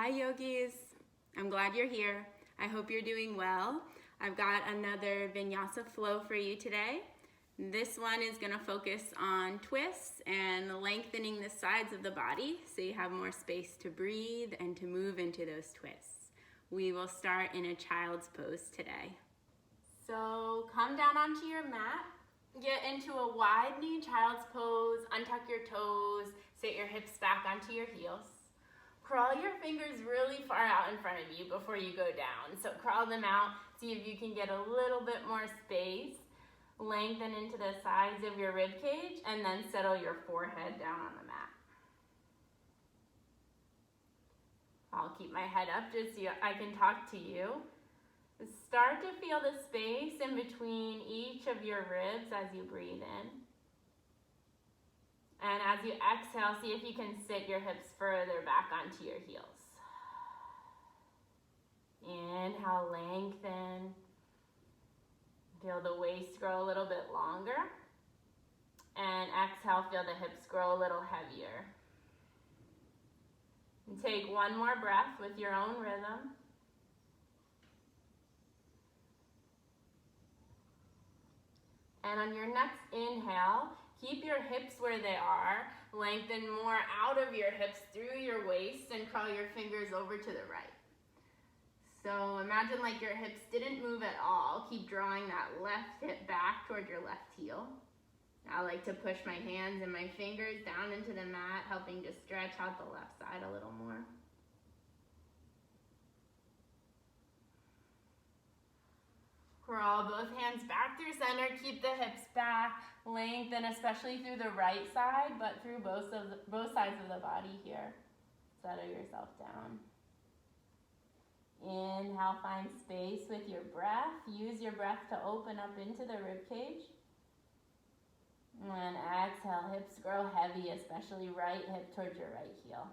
Hi yogis, I'm glad you're here. I hope you're doing well. I've got another Vinyasa flow for you today. This one is going to focus on twists and lengthening the sides of the body so you have more space to breathe and to move into those twists. We will start in a child's pose today. So come down onto your mat, get into a wide knee child's pose, untuck your toes, sit your hips back onto your heels. Crawl your fingers really far out in front of you before you go down. So crawl them out, see if you can get a little bit more space. Lengthen into the sides of your rib cage and then settle your forehead down on the mat. I'll keep my head up just so I can talk to you. Start to feel the space in between each of your ribs as you breathe in. And as you exhale, see if you can sit your hips further back onto your heels. Inhale, lengthen. Feel the waist grow a little bit longer. And exhale, feel the hips grow a little heavier. And take one more breath with your own rhythm. And on your next inhale, keep your hips where they are. Lengthen more out of your hips through your waist and crawl your fingers over to the right. So imagine like your hips didn't move at all. Keep drawing that left hip back toward your left heel. I like to push my hands and my fingers down into the mat, helping to stretch out the left side a little more. Crawl both hands back through center, keep the hips back, lengthen especially through the right side, but through both sides of the body here. Settle yourself down. Inhale, find space with your breath. Use your breath to open up into the rib cage. And exhale, hips grow heavy, especially right hip towards your right heel.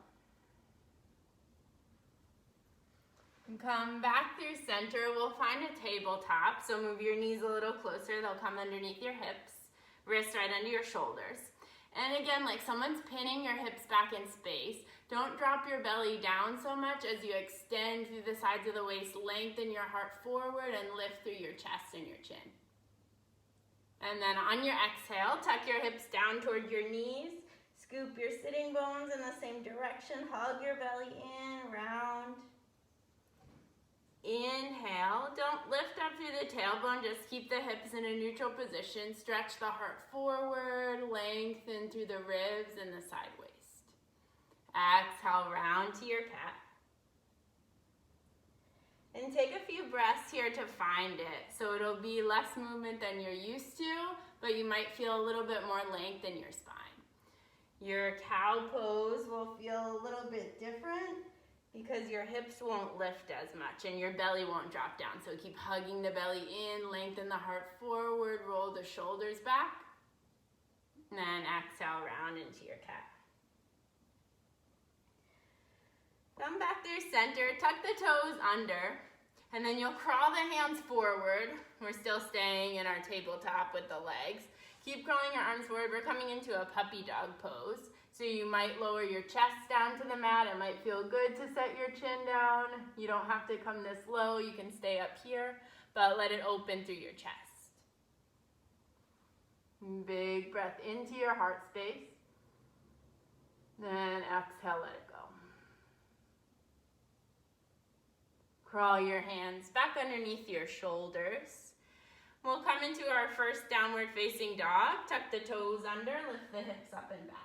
And come back through center. We'll find a tabletop, so move your knees a little closer. They'll come underneath your hips, wrists right under your shoulders. And again, like someone's pinning your hips back in space. Don't drop your belly down so much as you extend through the sides of the waist. Lengthen your heart forward and lift through your chest and your chin. And then on your exhale, tuck your hips down toward your knees. Scoop your sitting bones in the same direction. Hug your belly in, round. Inhale, don't lift up through the tailbone, just keep the hips in a neutral position. Stretch the heart forward, lengthen through the ribs and the side waist. Exhale, round to your cat. And take a few breaths here to find it. So it'll be less movement than you're used to, but you might feel a little bit more length in your spine. Your cow pose will feel a little bit different because your hips won't lift as much and your belly won't drop down. So keep hugging the belly in, lengthen the heart forward, roll the shoulders back, and then exhale, round into your cat. Come back through center, tuck the toes under, and then you'll crawl the hands forward. We're still staying in our tabletop with the legs. Keep crawling your arms forward. We're coming into a puppy dog pose. So you might lower your chest down to the mat. It might feel good to set your chin down. You don't have to come this low. You can stay up here, but let it open through your chest. Big breath into your heart space. Then exhale, let it go. Crawl your hands back underneath your shoulders. We'll come into our first downward facing dog. Tuck the toes under, lift the hips up and back.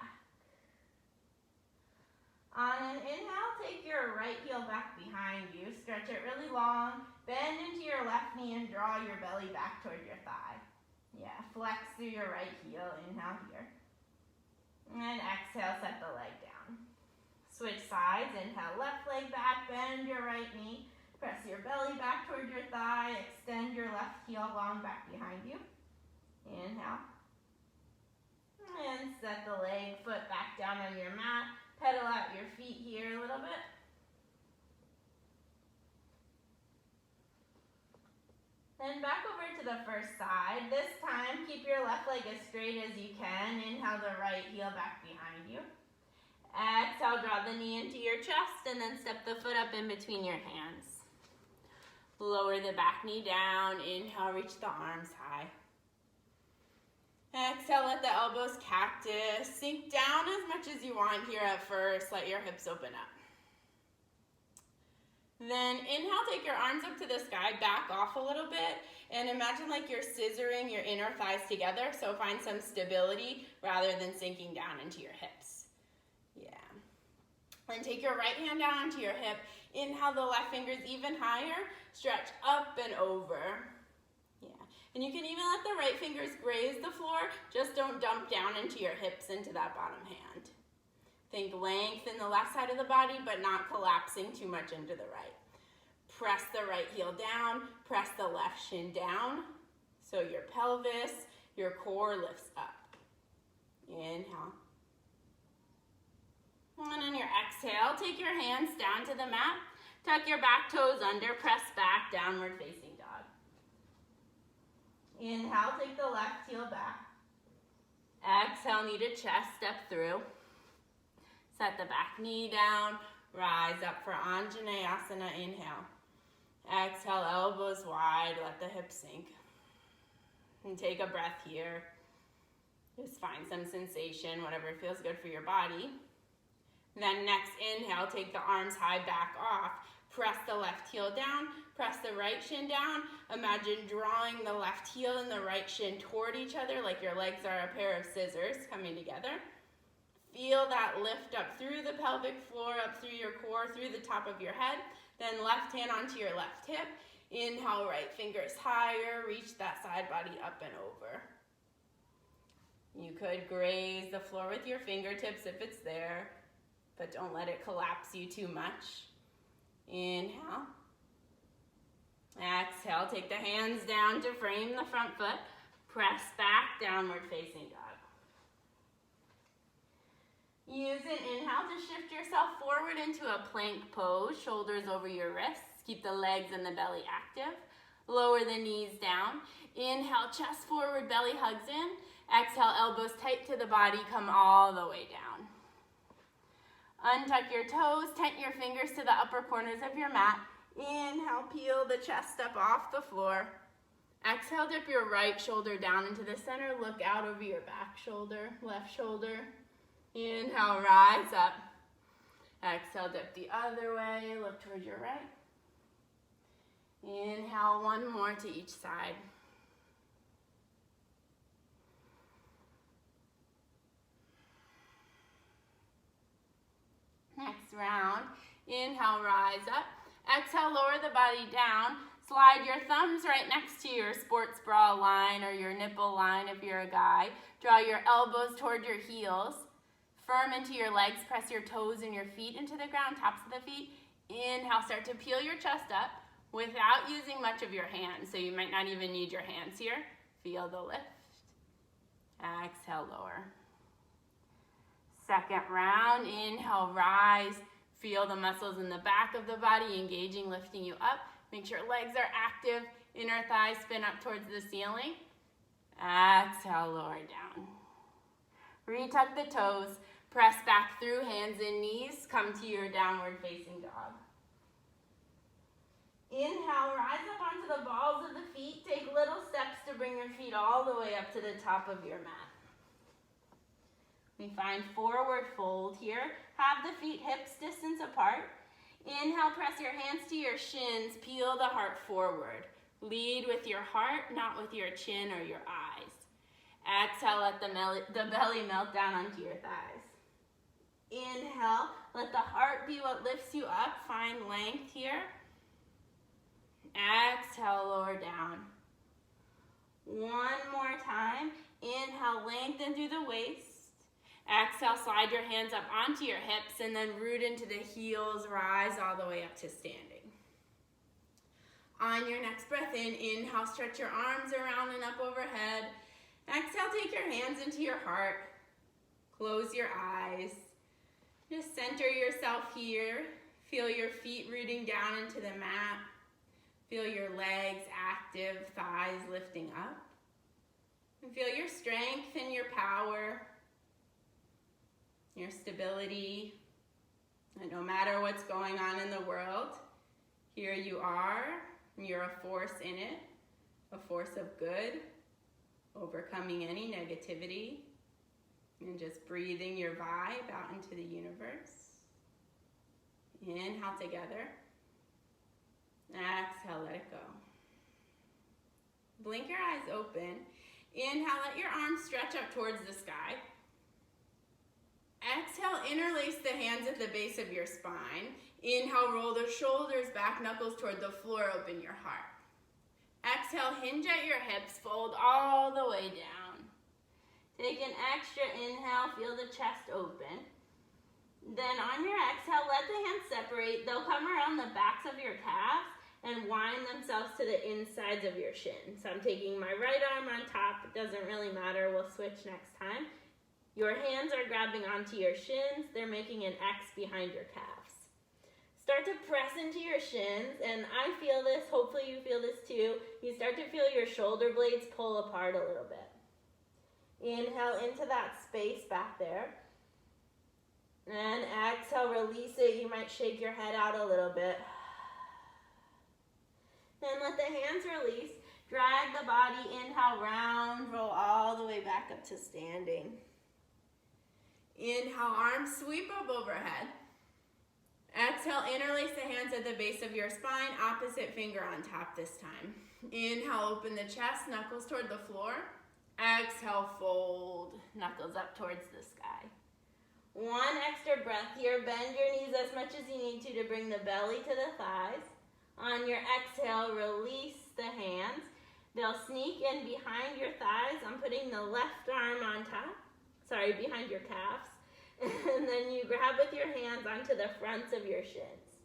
On an inhale, take your right heel back behind you. Stretch it really long. Bend into your left knee and draw your belly back toward your thigh. Yeah, flex through your right heel. Inhale here. And exhale, set the leg down. Switch sides. Inhale, left leg back. Bend your right knee. Press your belly back toward your thigh. Extend your left heel long back behind you. Inhale. And set the leg, foot back down on your mat. Pedal out your feet here a little bit. Then back over to the first side. This time, keep your left leg as straight as you can. Inhale the right heel back behind you. Exhale, draw the knee into your chest and then step the foot up in between your hands. Lower the back knee down. Inhale, reach the arms high. Exhale, let the elbows cactus. Sink down as much as you want here at first. Let your hips open up. Then inhale, take your arms up to the sky, back off a little bit, and imagine like you're scissoring your inner thighs together, so find some stability rather than sinking down into your hips. Yeah. Then take your right hand down onto your hip. Inhale the left fingers even higher, stretch up and over. Yeah. And you can even let the right fingers graze the floor, just don't dump down into your hips into that bottom hand. Think length in the left side of the body, but not collapsing too much into the right. Press the right heel down, press the left shin down, so your pelvis, your core lifts up. Inhale. And on your exhale, take your hands down to the mat, tuck your back toes under, press back, downward facing dog. Inhale, take the left heel back. Exhale, knee to chest, step through. Set the back knee down, rise up for Anjaneyasana, inhale. Exhale, elbows wide, let the hips sink. And take a breath here. Just find some sensation, whatever feels good for your body. Then next inhale, take the arms high, back off. Press the left heel down, press the right shin down. Imagine drawing the left heel and the right shin toward each other like your legs are a pair of scissors coming together. Feel that lift up through the pelvic floor, up through your core, through the top of your head. Then left hand onto your left hip. Inhale, right fingers higher. Reach that side body up and over. You could graze the floor with your fingertips if it's there, but don't let it collapse you too much. Inhale. Exhale, take the hands down to frame the front foot. Press back, downward facing dog. Use an inhale to shift yourself forward into a plank pose, shoulders over your wrists. Keep the legs and the belly active. Lower the knees down. Inhale, chest forward, belly hugs in. Exhale, elbows tight to the body, come all the way down. Untuck your toes, tent your fingers to the upper corners of your mat. Inhale, peel the chest up off the floor. Exhale, dip your right shoulder down into the center. Look out over your back shoulder, left shoulder. Inhale, rise up. Exhale, dip the other way. Look towards your right. Inhale, one more to each side. Next round. Inhale, rise up. Exhale, lower the body down. Slide your thumbs right next to your sports bra line or your nipple line if you're a guy. Draw your elbows toward your heels. Firm into your legs, press your toes and your feet into the ground, tops of the feet. Inhale, start to peel your chest up without using much of your hands. So you might not even need your hands here. Feel the lift. Exhale, lower. Second round, inhale, rise. Feel the muscles in the back of the body engaging, lifting you up. Make sure legs are active. Inner thighs spin up towards the ceiling. Exhale, lower down. Retuck the toes. Press back through hands and knees. Come to your downward facing dog. Inhale, rise up onto the balls of the feet. Take little steps to bring your feet all the way up to the top of your mat. We find forward fold here. Have the feet hips distance apart. Inhale, press your hands to your shins. Peel the heart forward. Lead with your heart, not with your chin or your eyes. Exhale, let the belly melt down onto your thighs. Inhale, let the heart be what lifts you up. Find length here. Exhale, lower down. One more time. Inhale, lengthen through the waist. Exhale, slide your hands up onto your hips and then root into the heels. Rise all the way up to standing. On your next breath in, inhale, stretch your arms around and up overhead. Exhale, take your hands into your heart. Close your eyes. Just center yourself here. Feel your feet rooting down into the mat. Feel your legs active, thighs lifting up. And feel your strength and your power. your stability, and no matter what's going on in the world, here you are, and you're a force in it, a force of good, overcoming any negativity, and just breathing your vibe out into the universe. Inhale together. Exhale, let it go. Blink your eyes open. Inhale, let your arms stretch up towards the sky. Exhale, interlace the hands at the base of your spine. Inhale, roll the shoulders back, knuckles toward the floor, open your heart. Exhale, hinge at your hips, fold all the way down. Take an extra inhale, feel the chest open. Then on your exhale, let the hands separate. They'll come around the backs of your calves and wind themselves to the insides of your shins. So I'm taking my right arm on top. It doesn't really matter. We'll switch next time. Your hands are grabbing onto your shins. They're making an X behind your calves. Start to press into your shins, and I feel this. Hopefully you feel this too. You start to feel your shoulder blades pull apart a little bit. Inhale into that space back there. And exhale, release it. You might shake your head out a little bit. Then let the hands release. Drag the body, inhale, round, roll all the way back up to standing. Inhale, arms sweep up overhead. Exhale, interlace the hands at the base of your spine, opposite finger on top this time. Inhale, open the chest, knuckles toward the floor. Exhale, fold, knuckles up towards the sky. One extra breath here. Bend your knees as much as you need to bring the belly to the thighs. On your exhale, release the hands. They'll sneak in behind your thighs. I'm putting the left arm on top. Behind your calves. And then you grab with your hands onto the fronts of your shins.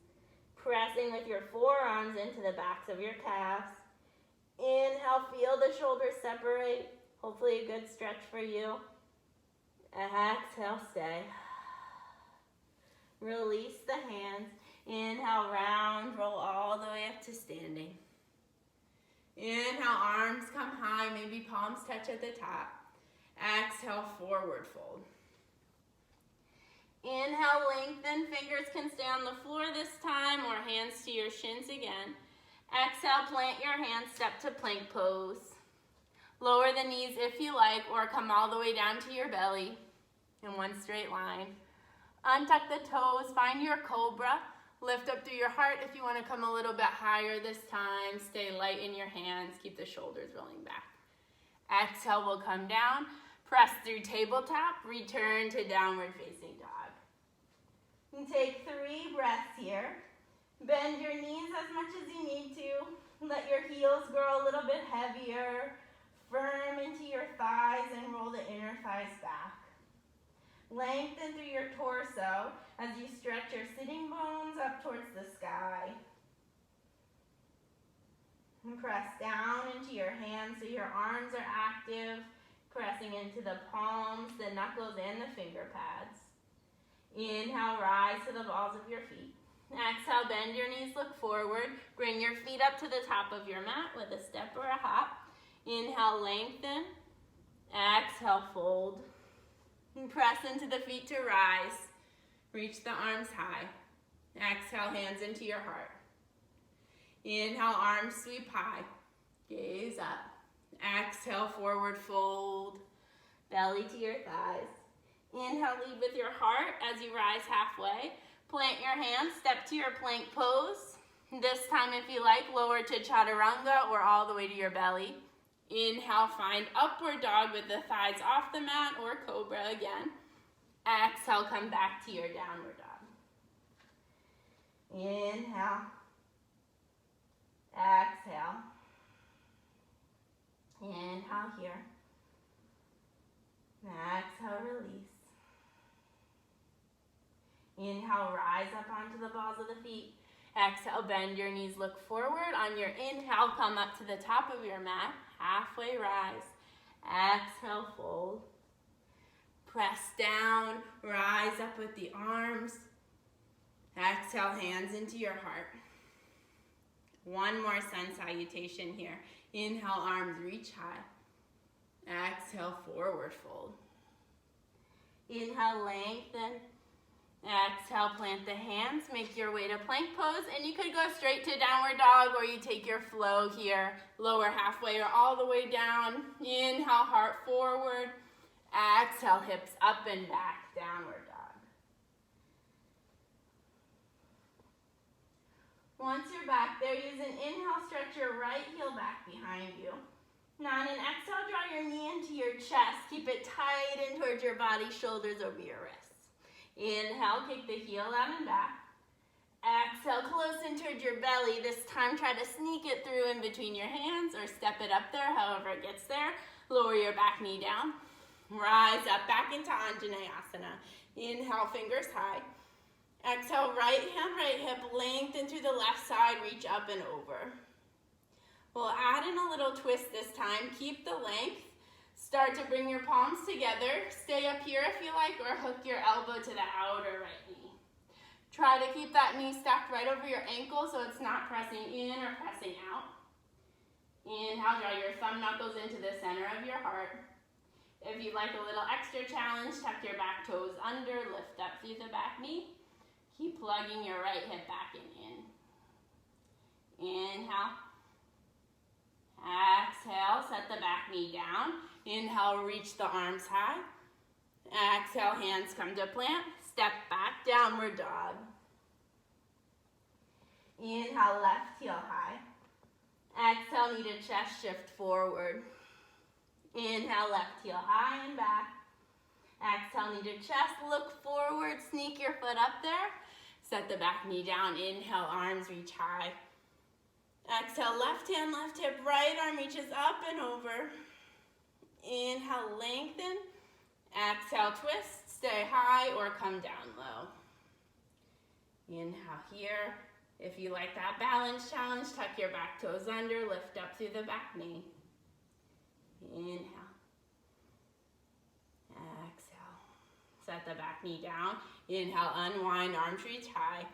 Pressing with your forearms into the backs of your calves. Inhale, feel the shoulders separate. Hopefully a good stretch for you. Exhale, stay. Release the hands. Inhale, round, roll all the way up to standing. Inhale, arms come high, maybe palms touch at the top. Exhale, forward fold. Inhale, lengthen, fingers can stay on the floor this time or hands to your shins again. Exhale, plant your hands, step to plank pose. Lower the knees if you like, or come all the way down to your belly in one straight line. Untuck the toes, find your cobra. Lift up through your heart if you want to come a little bit higher this time. Stay light in your hands, keep the shoulders rolling back. Exhale, we'll come down. Press through tabletop, return to downward facing dog. You take 3 breaths here. Bend your knees as much as you need to. Let your heels grow a little bit heavier. Firm into your thighs and roll the inner thighs back. Lengthen through your torso as you stretch your sitting bones up towards the sky. And press down into your hands so your arms are active, pressing into the palms, the knuckles, and the finger pads. Inhale, rise to the balls of your feet. Exhale, bend your knees, look forward. Bring your feet up to the top of your mat with a step or a hop. Inhale, lengthen. Exhale, fold. And press into the feet to rise. Reach the arms high. Exhale, hands into your heart. Inhale, arms sweep high. Gaze up. Exhale, forward fold. Belly to your thighs. Inhale, lead with your heart as you rise halfway. Plant your hands, step to your plank pose. This time, if you like, lower to chaturanga or all the way to your belly. Inhale, find upward dog with the thighs off the mat or cobra again. Exhale, come back to your downward dog. Inhale. Exhale. Inhale here. Exhale, release. Inhale, rise up onto the balls of the feet. Exhale, bend your knees, look forward. On your inhale, come up to the top of your mat. Halfway rise. Exhale, fold. Press down, rise up with the arms. Exhale, hands into your heart. One more sun salutation here. Inhale, arms reach high. Exhale, forward fold. Inhale, lengthen. Exhale, plant the hands, make your way to plank pose, and you could go straight to downward dog, or you take your flow here, lower halfway or all the way down. Inhale, heart forward. Exhale, hips up and back, downward dog. Once you're back there, use an inhale, stretch your right heel back behind you. Now on an exhale, draw your knee into your chest. Keep it tight in towards your body, shoulders over your wrists. Inhale, kick the heel out and back. Exhale, close in towards your belly. This time, try to sneak it through in between your hands or step it up there, however it gets there. Lower your back knee down. Rise up back into Anjaneyasana. Inhale, fingers high. Exhale, right hand, right hip, lengthen through the left side, reach up and over. We'll add in a little twist this time. Keep the length. Start to bring your palms together. Stay up here if you like, or hook your elbow to the outer right knee. Try to keep that knee stacked right over your ankle so it's not pressing in or pressing out. Inhale, draw your thumb knuckles into the center of your heart. If you'd like a little extra challenge, tuck your back toes under, lift up through the back knee. Keep plugging your right hip back and in. Inhale. Exhale, set the back knee down. Inhale, reach the arms high. Exhale, hands come to plant. Step back, downward dog. Inhale, left heel high. Exhale, knee to chest, shift forward. Inhale, left heel high and back. Exhale, knee to chest, look forward, sneak your foot up there. Set the back knee down. Inhale, arms reach high. Exhale, left hand, left hip, right arm reaches up and over. Inhale, lengthen. Exhale, twist, stay high or come down low. Inhale here. If you like that balance challenge, tuck your back toes under, lift up through the back knee. Inhale. Exhale. Set the back knee down. Inhale, unwind, arms reach high.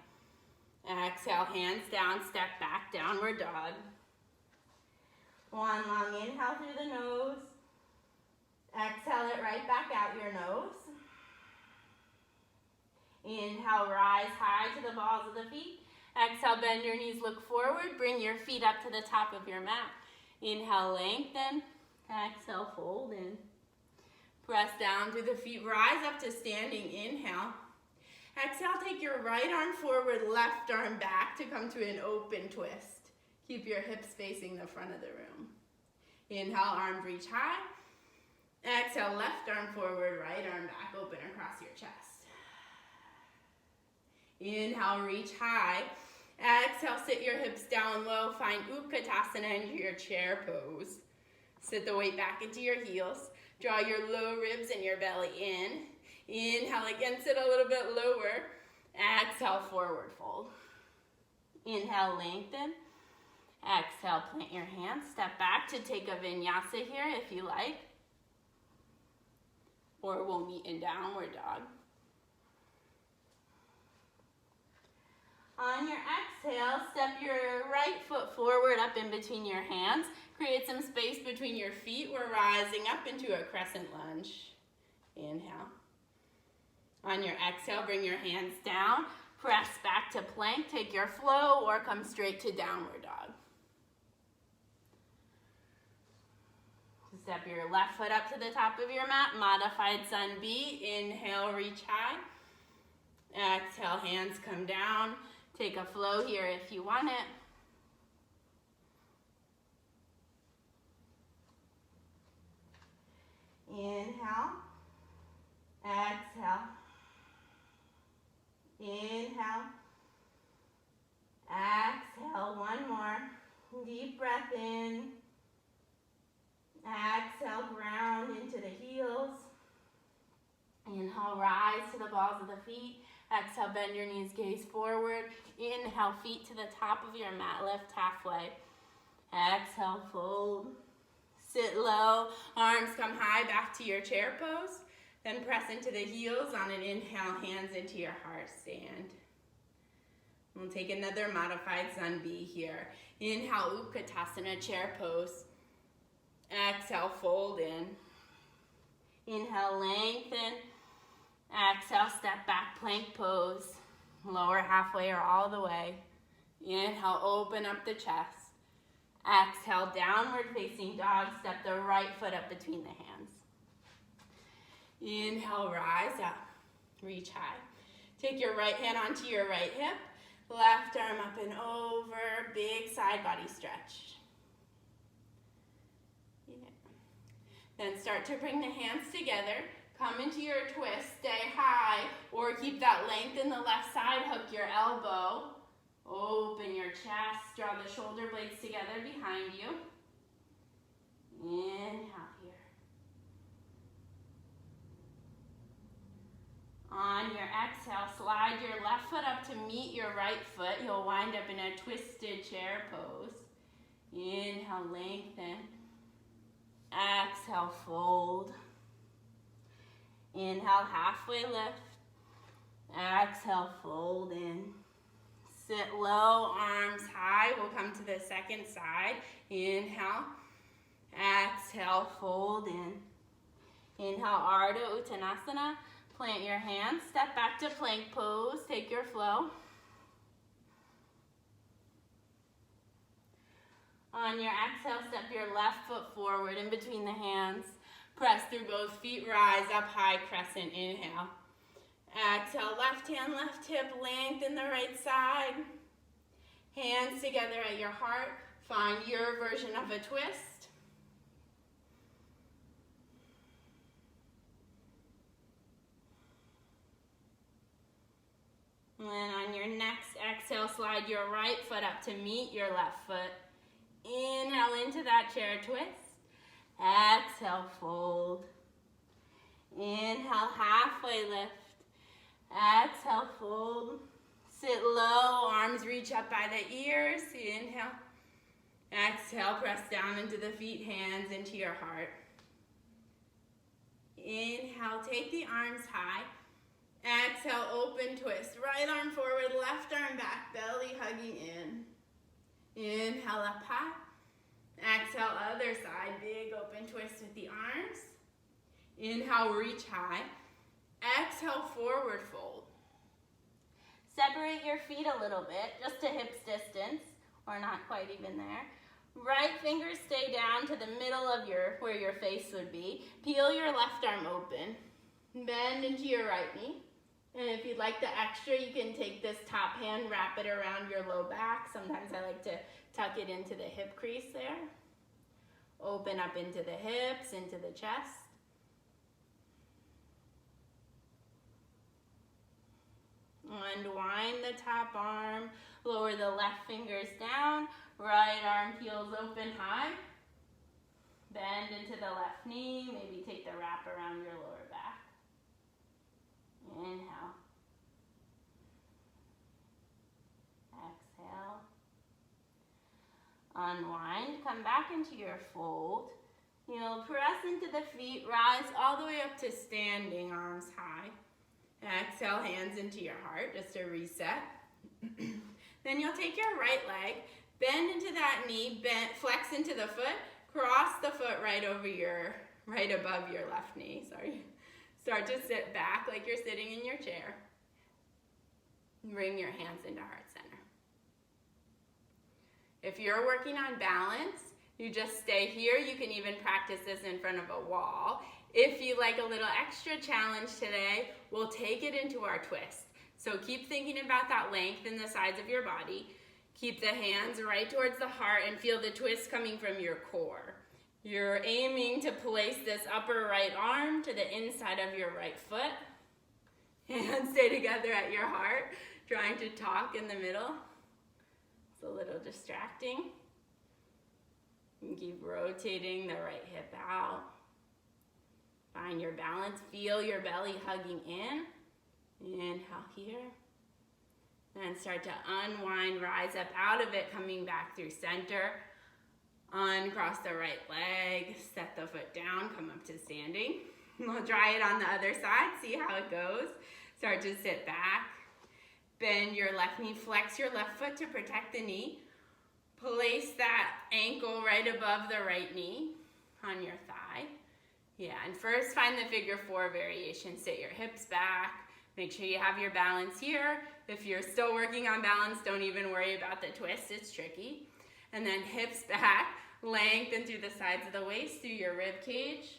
Exhale, hands down, step back, downward dog. One long inhale through the nose. Exhale it right back out your nose. Inhale, rise high to the balls of the feet. Exhale, bend your knees, look forward. Bring your feet up to the top of your mat. Inhale, lengthen. Exhale, fold in. Press down through the feet, rise up to standing. Inhale. Exhale, take your right arm forward, left arm back to come to an open twist. Keep your hips facing the front of the room. Inhale, arms reach high. Exhale, left arm forward, right arm back, open across your chest. Inhale, reach high. Exhale, sit your hips down low. Find Utkatasana into your chair pose. Sit the weight back into your heels. Draw your low ribs and your belly in. Inhale again, sit a little bit lower. Exhale, forward fold. Inhale, lengthen. Exhale, plant your hands. Step back to take a vinyasa here if you like. Or we'll meet in downward dog. On your exhale, step your right foot forward up in between your hands. Create some space between your feet. We're rising up into a crescent lunge. Inhale. On your exhale, bring your hands down. Press back to plank. Take your flow or come straight to downward dog. Step your left foot up to the top of your mat. Modified sun B. Inhale, reach high. Exhale, hands come down. Take a flow here if you want it. Inhale. Exhale. Inhale. Exhale. One more. Deep breath in. Exhale, ground into the heels. Inhale, rise to the balls of the feet. Exhale, bend your knees, gaze forward. Inhale, feet to the top of your mat, lift halfway. Exhale, fold. Sit low, arms come high back to your chair pose. Then press into the heels on an inhale, hands into your heart, stand. We'll take another modified sun B here. Inhale, Utkatasana, chair pose. Exhale, fold in. Inhale, lengthen. Exhale, step back, plank pose. Lower halfway or all the way. Inhale, open up the chest. Exhale, downward facing dog. Step the right foot up between the hands. Inhale, rise up. Reach high. Take your right hand onto your right hip. Left arm up and over. Big side body stretch. Then start to bring the hands together. Come into your twist. Stay high. Or keep that length in the left side. Hook your elbow. Open your chest. Draw the shoulder blades together behind you. Inhale here. On your exhale, slide your left foot up to meet your right foot. You'll wind up in a twisted chair pose. Inhale, lengthen. Exhale, fold. Inhale, halfway lift. Exhale, fold in. Sit low, arms high. We'll come to the second side. Inhale. Exhale, fold in. Inhale, Ardha Uttanasana. Plant your hands. Step back to plank pose. Take your flow. On your exhale, step your left foot forward in between the hands. Press through both feet. Rise up high, crescent. Inhale. Exhale, left hand, left hip, lengthen the right side. Hands together at your heart. Find your version of a twist. And then on your next exhale, slide your right foot up to meet your left foot. Inhale into that chair twist. Exhale, fold. Inhale, halfway lift. Exhale, fold. Sit low, arms reach up by the ears. Inhale. Exhale, press down into the feet, hands into your heart. Inhale, take the arms high. Exhale, open twist. Right arm forward, left arm back, belly hugging in. Inhale, up high. Exhale, other side, big open twist with the arms. Inhale, reach high. Exhale, forward fold. Separate your feet a little bit, just to hips distance, or not quite even there. Right fingers stay down to the middle of where your face would be. Peel your left arm open. Bend into your right knee. And if you'd like the extra, you can take this top hand, wrap it around your low back. Sometimes I like to tuck it into the hip crease there. Open up into the hips, into the chest. Unwind the top arm, lower the left fingers down, right arm peels open high. Bend into the left knee, maybe take the wrap around your lower back. Inhale. Exhale. Unwind, come back into your fold. You'll press into the feet, rise all the way up to standing, arms high. Exhale, hands into your heart, just a reset. Then you'll take your right leg, bend into that knee, flex into the foot, cross the foot right above your left knee, sorry. Start to sit back like you're sitting in your chair. Bring your hands into heart center. If you're working on balance, you just stay here. You can even practice this in front of a wall. If you like a little extra challenge today, we'll take it into our twist. So keep thinking about that length in the sides of your body. Keep the hands right towards the heart and feel the twist coming from your core. You're aiming to place this upper right arm to the inside of your right foot. Hands stay together at your heart, trying to talk in the middle. It's a little distracting. You can keep rotating the right hip out. Find your balance, feel your belly hugging in. Inhale here. And start to unwind, rise up out of it, coming back through center. Uncross the right leg, set the foot down, come up to standing. We'll try it on the other side, see how it goes. Start to sit back. Bend your left knee, flex your left foot to protect the knee. Place that ankle right above the right knee on your thigh. Yeah, and first find the figure 4 variation. Sit your hips back. Make sure you have your balance here. If you're still working on balance, don't even worry about the twist. It's tricky. And then hips back, lengthen through the sides of the waist, through your rib cage.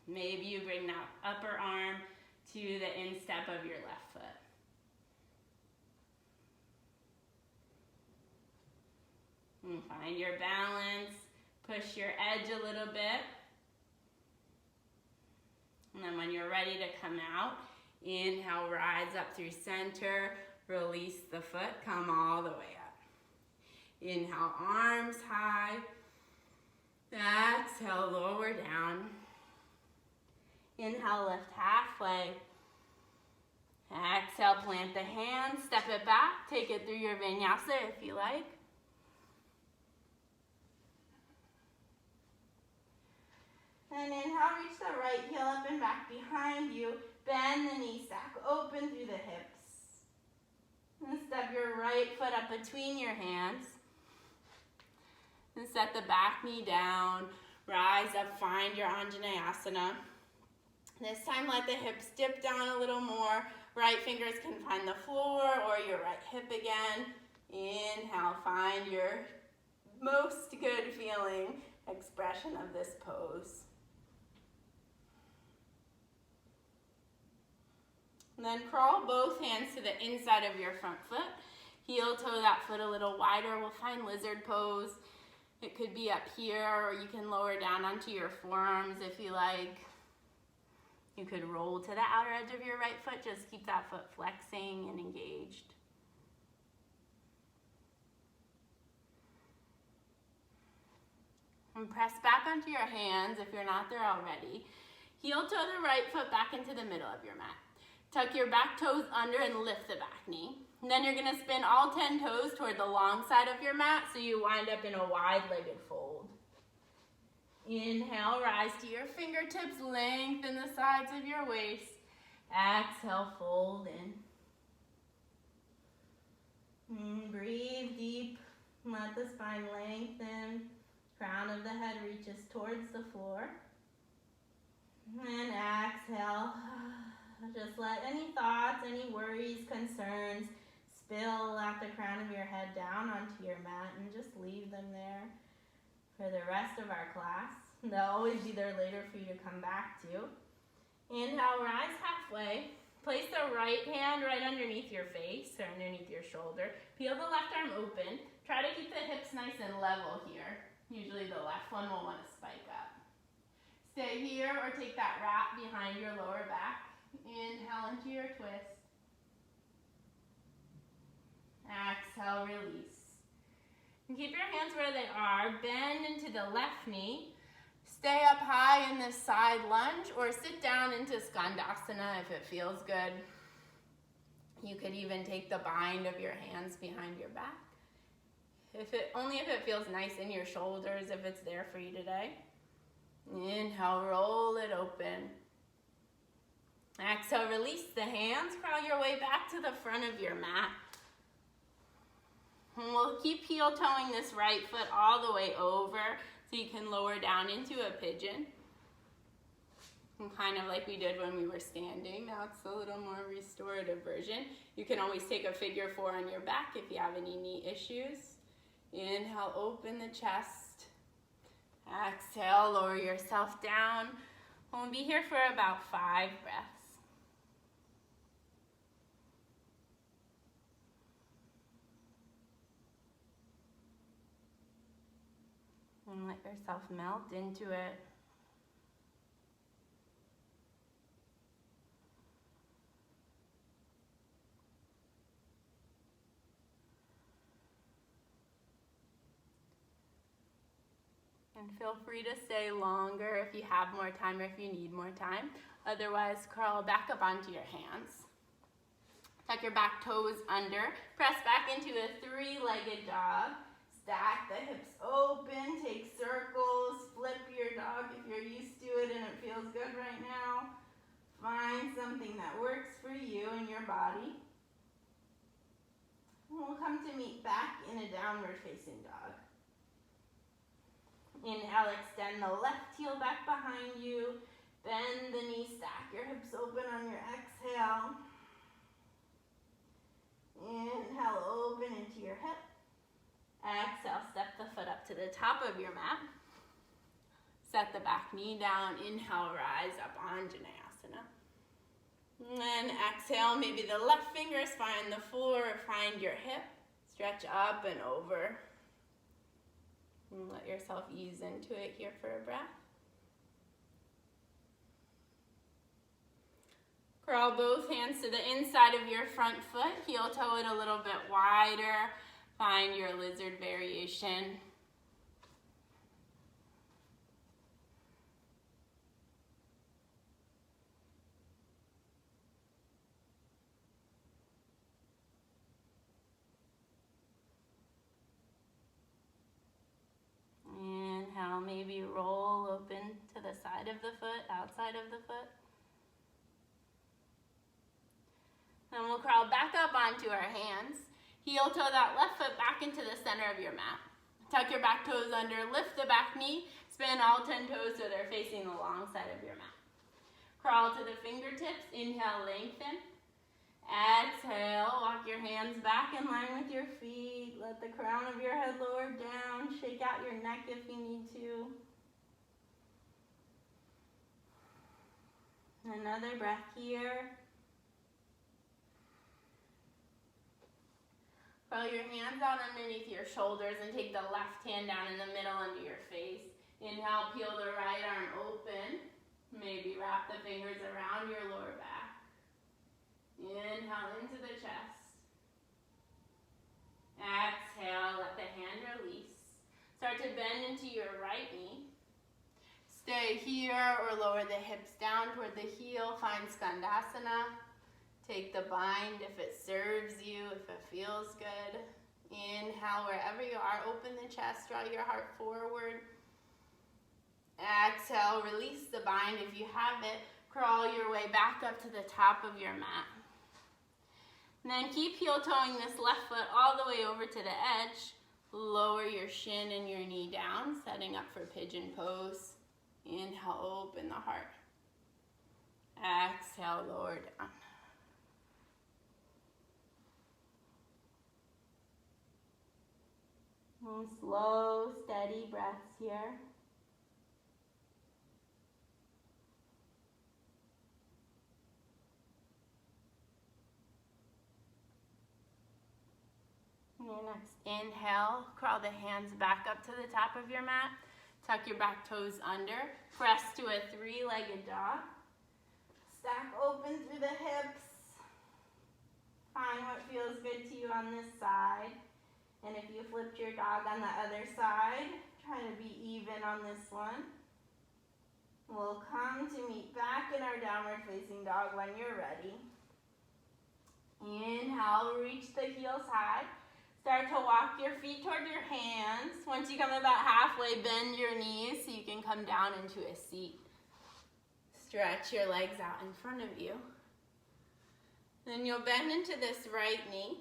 Maybe you bring that upper arm to the instep of your left foot. And find your balance. Push your edge a little bit. And then when you're ready to come out, inhale, rise up through center. Release the foot, come all the way up. Inhale, arms high. Exhale, lower down. Inhale, lift halfway. Exhale, plant the hands, step it back. Take it through your Vinyasa if you like. And inhale, reach the right heel up and back behind you. Bend the knee, stack open through the hips. And step your right foot up between your hands. And set the back knee down. Rise up, find your Anjaneyasana. This time let the hips dip down a little more. Right fingers can find the floor or your right hip again. Inhale, find your most good feeling expression of this pose. And then crawl both hands to the inside of your front foot. Heel toe that foot a little wider. We'll find lizard pose. It could be up here, or you can lower down onto your forearms if you like. You could roll to the outer edge of your right foot. Just keep that foot flexing and engaged. And press back onto your hands if you're not there already. Heel toe the right foot back into the middle of your mat. Tuck your back toes under and lift the back knee. And then you're going to spin all 10 toes toward the long side of your mat so you wind up in a wide-legged fold. Inhale, rise to your fingertips, lengthen the sides of your waist. Exhale, fold in. And breathe deep. Let the spine lengthen. Crown of the head reaches towards the floor. And exhale. Just let any thoughts, any worries, concerns spill at the crown of your head down onto your mat and just leave them there for the rest of our class. They'll always be there later for you to come back to. Inhale, rise halfway. Place the right hand right underneath your face or underneath your shoulder. Peel the left arm open. Try to keep the hips nice and level here. Usually the left one will want to spike up. Stay here or take that wrap behind your lower back. Inhale into your twist. Exhale, release. And keep your hands where they are. Bend into the left knee. Stay up high in this side lunge or sit down into Skandasana if it feels good. You could even take the bind of your hands behind your back. Only if it feels nice in your shoulders, if it's there for you today. Inhale, roll it open. Exhale, release the hands. Crawl your way back to the front of your mat. And we'll keep heel toeing this right foot all the way over so you can lower down into a pigeon. And kind of like we did when we were standing. Now it's a little more restorative version. You can always take a figure 4 on your back if you have any knee issues. Inhale, open the chest. Exhale, lower yourself down. We'll be here for about 5 breaths. And let yourself melt into it. And feel free to stay longer if you have more time or if you need more time. Otherwise, crawl back up onto your hands. Tuck your back toes under. Press back into a 3-legged dog. Stack the hips open, take circles, flip your dog if you're used to it and it feels good right now. Find something that works for you and your body. And we'll come to meet back in a downward facing dog. Inhale, extend the left heel back behind you. Bend the knee, stack your hips open on your exhale. Inhale, open into your hip. Exhale, step the foot up to the top of your mat. Set the back knee down. Inhale, rise up, Anjaneyasana. And exhale, maybe the left fingers find the floor or find your hip. Stretch up and over. And let yourself ease into it here for a breath. Crawl both hands to the inside of your front foot. Heel toe it a little bit wider. Find your lizard variation. Inhale, maybe roll open to the side of the foot, outside of the foot. Then we'll crawl back up onto our hands. Heel toe that left foot back into the center of your mat. Tuck your back toes under, lift the back knee, spin all 10 toes so they're facing the long side of your mat. Crawl to the fingertips, inhale, lengthen. Exhale, walk your hands back in line with your feet. Let the crown of your head lower down. Shake out your neck if you need to. Another breath here. Roll your hands out underneath your shoulders and take the left hand down in the middle under your face. Inhale, peel the right arm open. Maybe wrap the fingers around your lower back. Inhale into the chest. Exhale, let the hand release. Start to bend into your right knee. Stay here or lower the hips down toward the heel. Find Skandasana. Take the bind if it serves you, if it feels good. Inhale, wherever you are, open the chest, draw your heart forward. Exhale, release the bind if you have it. Crawl your way back up to the top of your mat. And then keep heel toeing this left foot all the way over to the edge. Lower your shin and your knee down, setting up for Pigeon Pose. Inhale, open the heart. Exhale, lower down. And slow, steady breaths here. Your next inhale, crawl the hands back up to the top of your mat. Tuck your back toes under. Press to a three-legged dog. Stack open through the hips. Find what feels good to you on this side. And if you flipped your dog on the other side, try to be even on this one. We'll come to meet back in our downward facing dog when you're ready. Inhale, reach the heels high. Start to walk your feet toward your hands. Once you come about halfway, bend your knees so you can come down into a seat. Stretch your legs out in front of you. Then you'll bend into this right knee.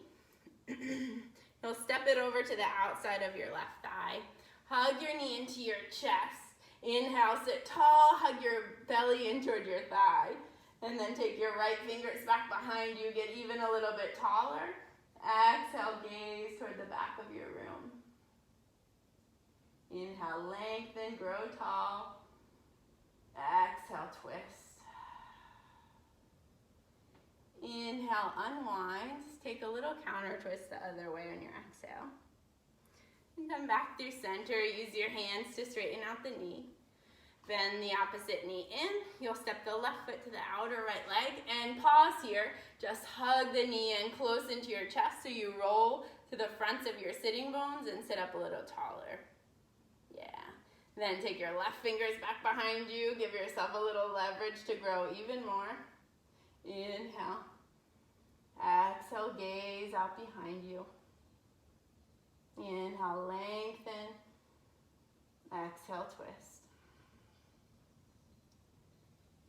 You'll step it over to the outside of your left thigh. Hug your knee into your chest. Inhale, sit tall, hug your belly in toward your thigh. And then take your right fingers back behind you, get even a little bit taller. Exhale, gaze toward the back of your room. Inhale, lengthen, grow tall. Exhale, twist. Inhale, unwind. Take a little counter twist the other way on your exhale. And come back through center. Use your hands to straighten out the knee. Bend the opposite knee in. You'll step the left foot to the outer right leg and pause here. Just hug the knee in close into your chest so you roll to the fronts of your sitting bones and sit up a little taller. Yeah. Then take your left fingers back behind you. Give yourself a little leverage to grow even more. Inhale. Exhale, gaze out behind you. Inhale, lengthen. Exhale, twist.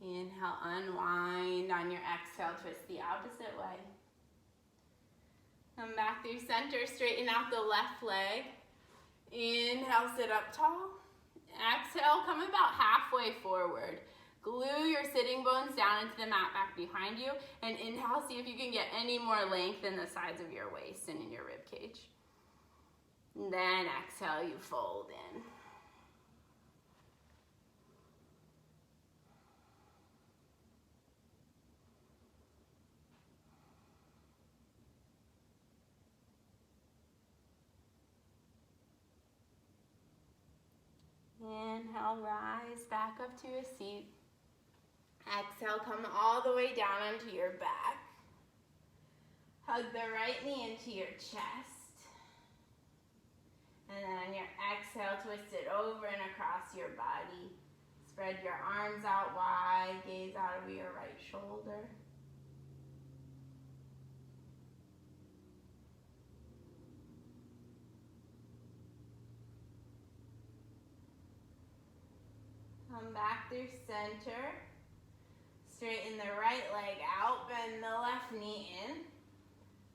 Inhale, unwind. On your exhale, twist the opposite way. Come back through center, straighten out the left leg. Inhale, sit up tall. Exhale, come about halfway forward. Glue your sitting bones down into the mat back behind you, and inhale, see if you can get any more length in the sides of your waist and in your rib cage. And then exhale, you fold in. Inhale, rise back up to a seat. Exhale, come all the way down onto your back. Hug the right knee into your chest. And then on your exhale, twist it over and across your body. Spread your arms out wide, gaze out over your right shoulder. Come back through center. Straighten the right leg out, bend the left knee in.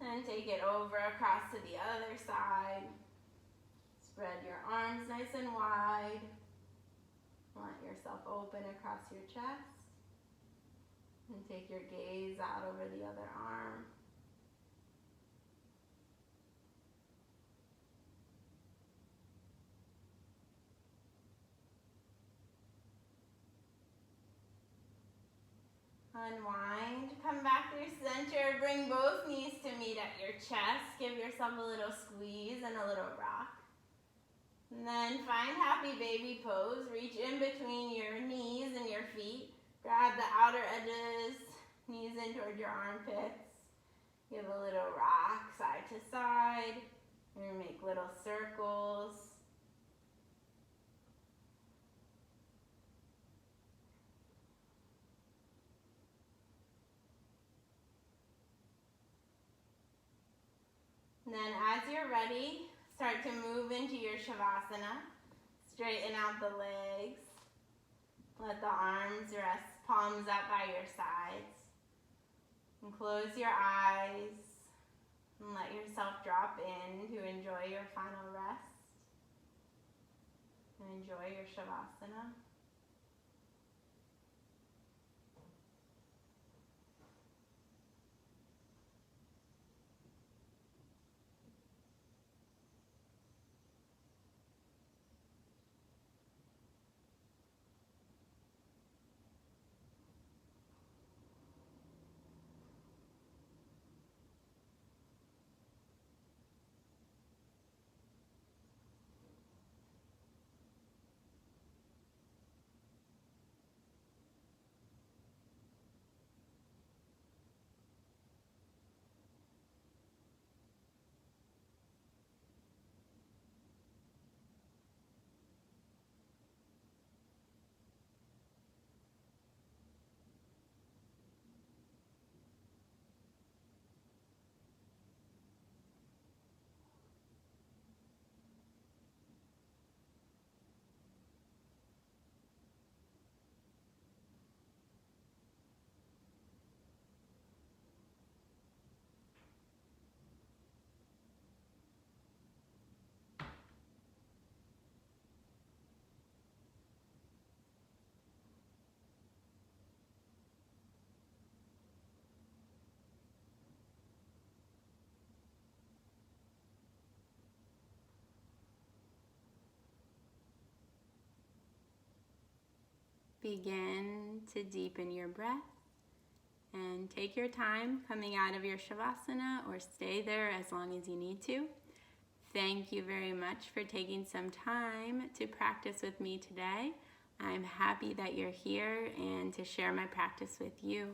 And take it over across to the other side. Spread your arms nice and wide. Let yourself open across your chest. And take your gaze out over the other arm. Unwind, come back through center, bring both knees to meet at your chest. Give yourself a little squeeze and a little rock. And then find happy baby pose. Reach in between your knees and your feet. Grab the outer edges, knees in toward your armpits. Give a little rock side to side. And make little circles. And then as you're ready, start to move into your Shavasana. Straighten out the legs. Let the arms rest, palms up by your sides. And close your eyes. And let yourself drop in to enjoy your final rest. And enjoy your Shavasana. Begin to deepen your breath and take your time coming out of your Shavasana or stay there as long as you need to. Thank you very much for taking some time to practice with me today. I'm happy that you're here and to share my practice with you.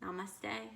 Namaste.